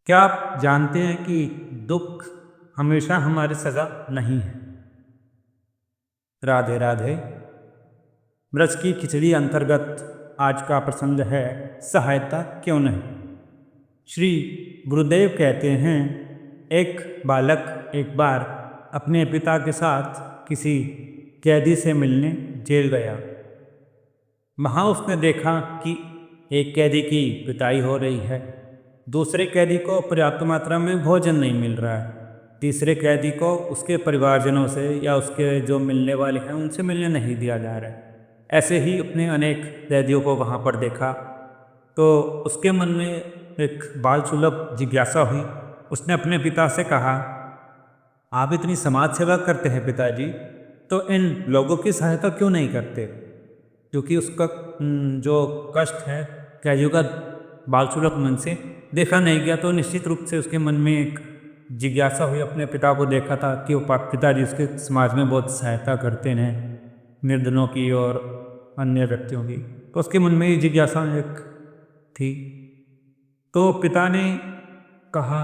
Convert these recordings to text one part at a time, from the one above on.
क्या आप जानते हैं कि दुख हमेशा हमारी सजा नहीं है? राधे राधे। ब्रज की खिचड़ी अंतर्गत आज का प्रसंग है सहायता क्यों नहीं। श्री गुरुदेव कहते हैं, एक बालक एक बार अपने पिता के साथ किसी कैदी से मिलने जेल गया। वहाँ उसने देखा कि एक कैदी की पिटाई हो रही है, दूसरे कैदी को पर्याप्त मात्रा में भोजन नहीं मिल रहा है, तीसरे कैदी को उसके परिवारजनों से या उसके जो मिलने वाले हैं उनसे मिलने नहीं दिया जा रहा है। ऐसे ही अपने अनेक कैदियों को वहाँ पर देखा तो उसके मन में एक बाल सुलभ जिज्ञासा हुई। उसने अपने पिता से कहा, आप इतनी समाज सेवा करते हैं पिताजी, तो इन लोगों की सहायता क्यों नहीं करते? क्योंकि उसका जो कष्ट है कैदियों का बाल सुलभ मन से देखा नहीं गया, तो निश्चित रूप से उसके मन में एक जिज्ञासा हुई। अपने पिता को देखा था कि वो पिताजी उसके समाज में बहुत सहायता करते हैं, निर्धनों की और अन्य व्यक्तियों की, तो उसके मन में ये जिज्ञासा एक थी। तो पिता ने कहा,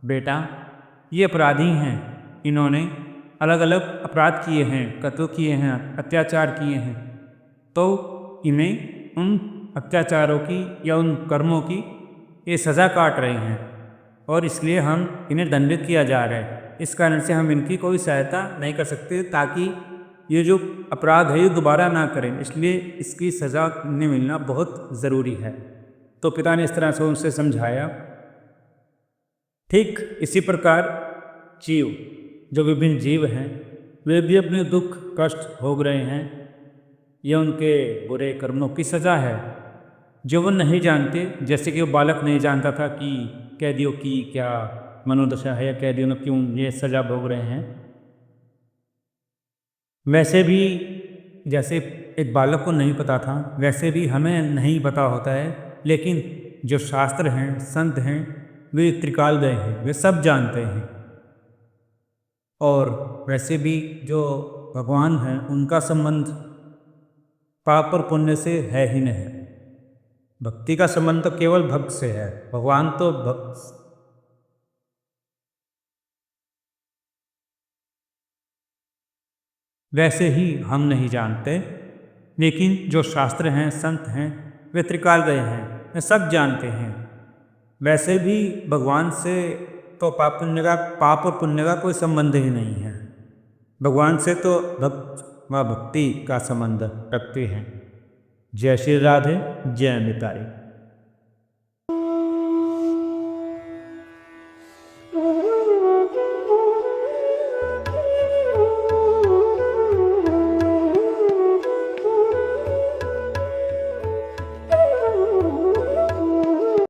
बेटा ये अपराधी हैं, इन्होंने अलग अलग अपराध किए हैं, कत्ल किए हैं, अत्याचार किए हैं, तो इन्हें उन अत्याचारों की या उन कर्मों की ये सज़ा काट रहे हैं और इसलिए हम इन्हें दंडित किया जा रहा है। इस कारण से हम इनकी कोई सहायता नहीं कर सकते, ताकि ये जो अपराध है ये दोबारा ना करें, इसलिए इसकी सज़ा इन्हें मिलना बहुत ज़रूरी है। तो पिता ने इस तरह से उनसे समझाया। ठीक इसी प्रकार जीव, जो विभिन्न जीव हैं, वे भी अपने दुख कष्ट भोग रहे हैं। यह उनके बुरे कर्मों की सज़ा है जो वो नहीं जानते। जैसे कि वो बालक नहीं जानता था कि कैदियों की क्या मनोदशा है या कैदियों ने क्यों ये सज़ा भोग रहे हैं, वैसे भी जैसे एक बालक को नहीं पता था, वैसे भी हमें नहीं पता होता है। लेकिन जो शास्त्र हैं, संत हैं, वे त्रिकाल गए हैं, वे सब जानते हैं। और वैसे भी जो भगवान हैं उनका संबंध पाप और पुण्य से है ही नहीं। भक्ति का संबंध तो केवल भक्त से है, भगवान तो वैसे ही हम नहीं जानते। लेकिन जो शास्त्र हैं, संत हैं, वे त्रिकाल गए हैं, वे सब जानते हैं। वैसे भी भगवान से तो पाप और पुण्य का कोई संबंध ही नहीं है। भगवान से तो भक्त व भक्ति का संबंध रखते हैं। जय श्री राधे, जय मितारी।